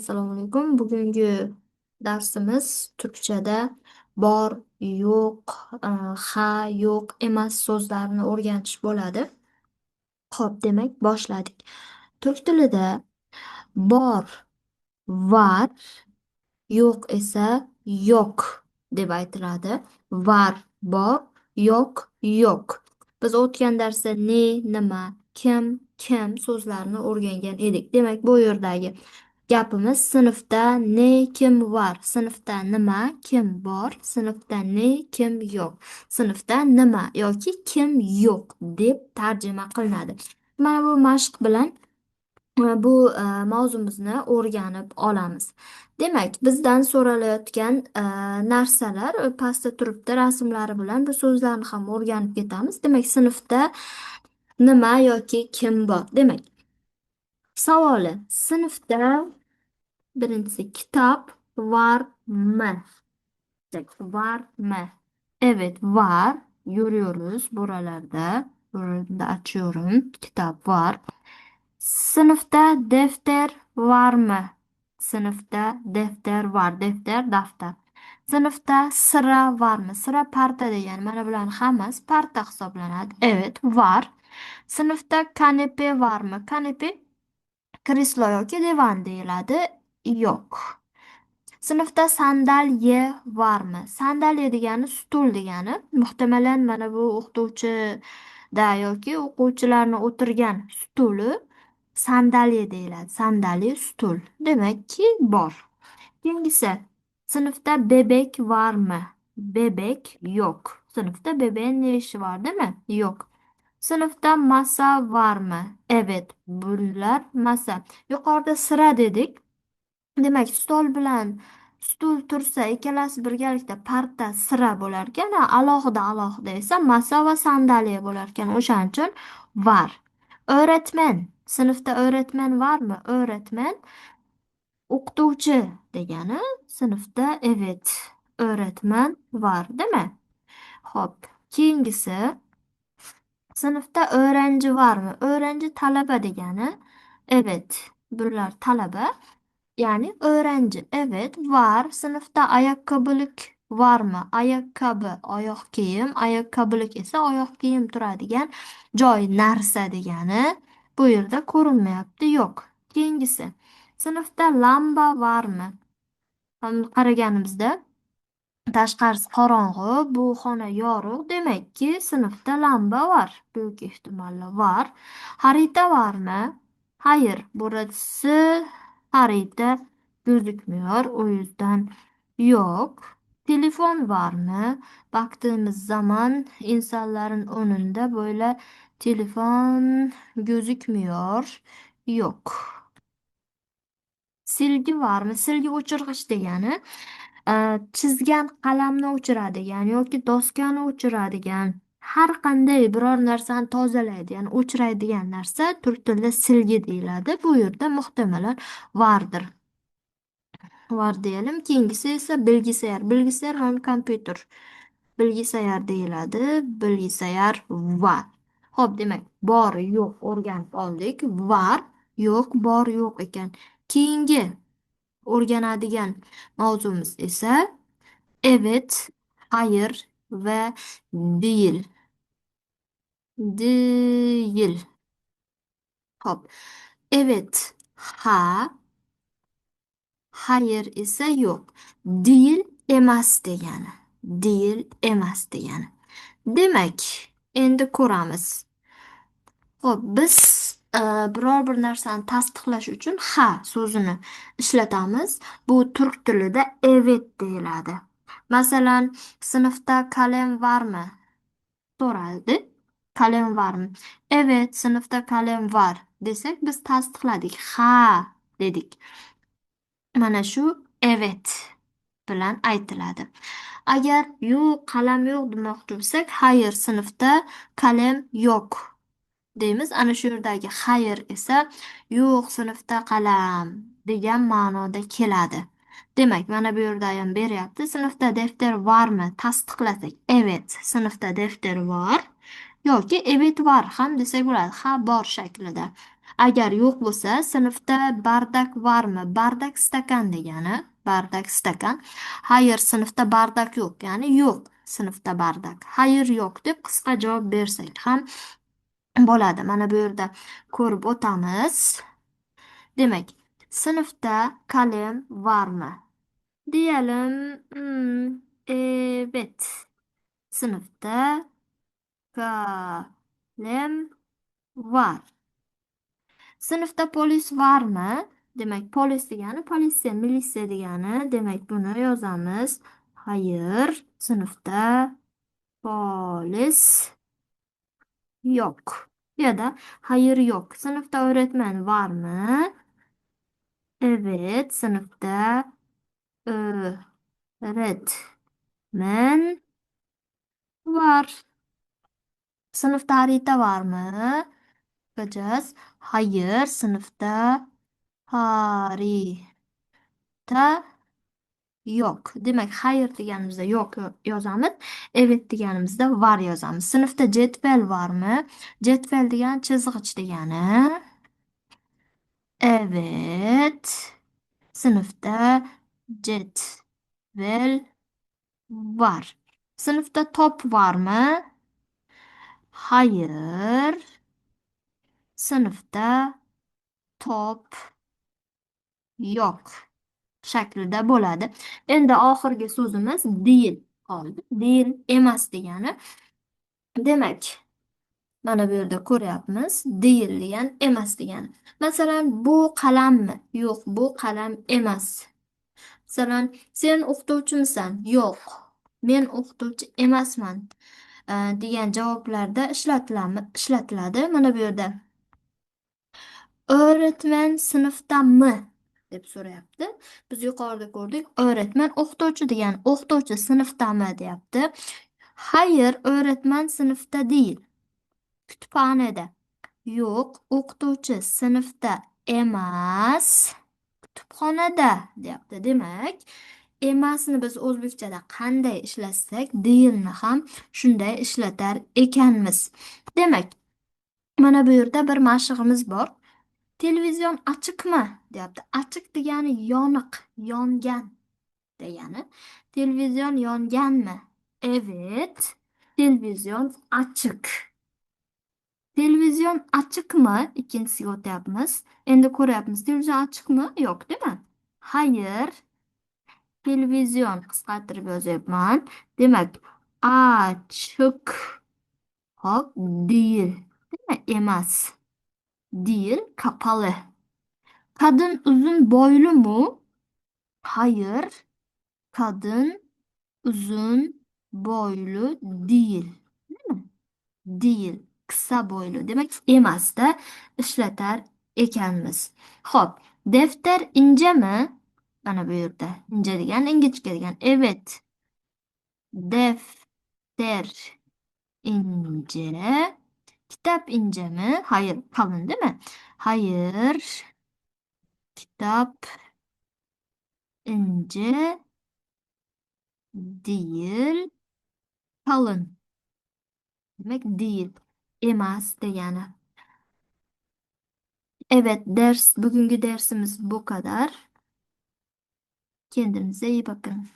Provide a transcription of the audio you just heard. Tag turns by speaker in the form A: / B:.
A: Assalomu alaykum. Bugungi darsimiz turkchada bor, yo'q, ha, yo'q, emas so'zlarini o'rganish bo'ladi. Xo'p, demak, boshladik. Turk tilida bor, var, yo'q esa yo'q deb aytiladi. Var, bor, yo'q, yo'q. Biz o'tgan darsda ne, nima, kim so'zlarini o'rgangan edik. Demak, bu yerdagi gapimiz sinfda ne, kim var, sinfda nima, kim bor, sinfda ne, kim yo'q, sinfda nima yoki kim yo'q deb tarjima qilinadi. Mana bu mashq bilan bu mavzumizni o'rganib olamiz. Demak, bizdan so'ralayotgan narsalar pastda turibdi rasmlari bilan bu so'zlarni ham o'rganib ketamiz. Demak, sinfda nima yoki kim bor? Demak, savoli: sinfda birinchisi kitob varmi? Varmi? Evet, var. Görüyoruz buralarda. Burada açıyorum. Kitap var. Sınıfta defter var mı? Sınıfta defter var. Defter, daftar. Sınıfta sıra var mı? Sıra parta degani. Mana bularni hammasi parta hisoblanadi. Evet, var. Sınıfta kanepe var mı? Kanepe kreslo yoki divan deyiladi. Yo'q. Sinfda sandalye varmi? Sandalye degani stul degani. Muhtamalan mana bu o'qituvchida yoki o'quvchilarni o'tirgan stuli sandalye deyiladi. Sandalye, stul. Demakki bor. Keyingisi, sinfda bebek varmi? Bebek yo'q. Sinfda bebeğin ne ishi var, değil mi? Yo'q. Sinfda masa varmi? Evet, bular masa. Yuqorida sıra dedik. Demak, stol bilan stul tursa, ikkalasi birgalikda parta sira bo'lar ekan, alohida esa masa va sandalye bo'lar ekan. O'shaning uchun var. O'rgatman. Sinfda o'rgatman varmi? O'rgatman o'qituvchi degani. Sinfda evet, o'rgatman var, değil mi? Xo'p, keyingisi, sinfda o'ranchi varmi? O'ranchi talaba degani. Evet, bular talaba. Yani öğrenci. Evet, var. Sınıfta ayakkabılık var mı? Ayakkabı, oyoq kiyim. Ayakkabılık esa oyoq kiyim turadigan joy, narsa degani. Bu yerda ko'rinmayapti. Yo'q. Keyingisi. Sinfda lamba varmi? Qaraganimizda tashqarisi qorong'u, bu xona yorug'. Demakki, sinfda lamba var. Büyük ihtimalle var. Xarita varmi? Hayır, burası harita gözükmüyor. O yüzden yok. Telefon var mı? Baktığımız zaman insanların önünde böyle telefon gözükmüyor. Yok. Silgi var mı? Silgi o'chirg'ich degani chizgan qalamni o'chiradigan yoki doskani o'chiradigan har qanday biror narsani tozalaydigan, o'chiradigan narsa turk tilida silgi deyiladi. Bu yerda muhtamalan vardir. Var diyelim. Keyingisi esa bilgisayar. Bilgisayar ham kompyuter. Bilgisayar deyiladi. Bilgisayar var. Xo'p, demak, bor, yo'q o'rganib oldik. Var, yo'q, bor, yo'q ekan. Keyingi o'rganadigan mavzumiz esa evet, hayır ve değil. Değil. Hop. Evet, ha, hayır ise yok. Değil, emas degani. Değil, emas degani. Demak, endi ko'ramiz. Xo'p, biz biror bir narsani tasdiqlash uchun ha so'zini ishlatamiz. Bu turk tilida evet deyiladi. Masalan, sinfda kalem varmi? So'raldi. Kalem varmi? Evet, sinfda kalem var desak, biz tasdiqladik. Ha dedik. Mana shu evet bilan aytiladi. Agar yo'q, qalam yo'q demoqchi bo'lsak, hayır, sinfda kalem yo'q deymiz. Ana shu yerdagi xayr esa yo'q, sinfda qalam degan ma'noda keladi. Demak, mana bu yerda ham beryapti. Sinfda defter varmi? Tasdiqlasak, evet, sinfda defter var yoki evet var ham desak bo'ladi. Ha, bor shaklida. Agar yo'q bo'lsa, sinfda bardak varmi? Bardak stakan degani. Bardak stakan. Hayır, sinfda bardak yo'q. Ya'ni yo'q sinfda bardak. Hayır, yo'q deb qisqa javob bersak ham bo'ladi. Mana bu yerda ko'rib o'tamiz. Demak, sinfda kalem varmi? Diyelim, evet. Sınıfta kalem var. Sınıfta polis var mı? Demek polis degani politsiya, militsiya degani. Demek bunu yozamiz. Hayır, sınıfta polis yok. Ya da hayır yok. Sınıfta öğretmen var mı? Evet, sınıfta öğretmen var. Sınıfta harita var mı? Bakacağız. Hayır, sınıfta harita yok. Demek hayır deganimizda yok yozamiz. Evet deganimizda var yozamiz. Sınıfta cetvel var mı? Cetvel degan chizg'ich degani. Evet. Sınıfta cetvel var. Sınıfta top var mı? Hayır. Sınıfta top yo'q shaklida bo'ladi. Endi oxirgi so'zimiz dil qoldi. Dil emas degani. Demak, mana bu yerda ko'ryapmiz. Dil degan emas degani. Masalan, bu qalammi? Yo'q, bu qalam emas. Masalan, sen o'qituvchimisan? Yo'q, men o'qituvchi emasman, degan javoblarda ishlatiladi. Mana bu yerda öğretmen sınıfta mı deb so'rayapti. Biz yuqorida ko'rdik. Öğretmen o'qituvchi degan. O'qituvchi sinfdami deyapti. Hayır, öğretmen sınıfta değil. Kütüphanede. Yo'q, o'qituvchi sinfda emas. Kutubxonada deyapti. Demak, emasni biz o'zbekchada qanday ishlatsak, değilni ham shunday ishlatar ekanmiz. Demak, mana bu yerda bir mashig'imiz bor. Televizyon açıkmı deyapti. Açık degani yoniq, yongan degani. Televizyon yonganmi? Evet. Televizyon açık. Televizyon açıkmı? İkincisiga o'tyapmiz. Endi ko'ryapmiz. Televizyon açıkmı? Yo'q, değil mi? Hayır. Televizyon qisqartirib yozyapman. Demak, açık hop değil. Değil mi? Emas. Değil, kapalı. Kadın uzun boylu mu? Hayır, kadın uzun boylu değil. Değil mi? Değil, kısa boylu demek emasda ishlatar ekanmiz. Xo'p, defter ince mi? Mana bu yerda ince degan ingichka degan. Evet. Defter ince. Kitap ince mi? Hayır, kalın değil mi? Hayır, kitap ince değil, kalın. Demek değil, emas degani. Evet, bugünkü dersimiz bu kadar. Kendinize iyi bakın.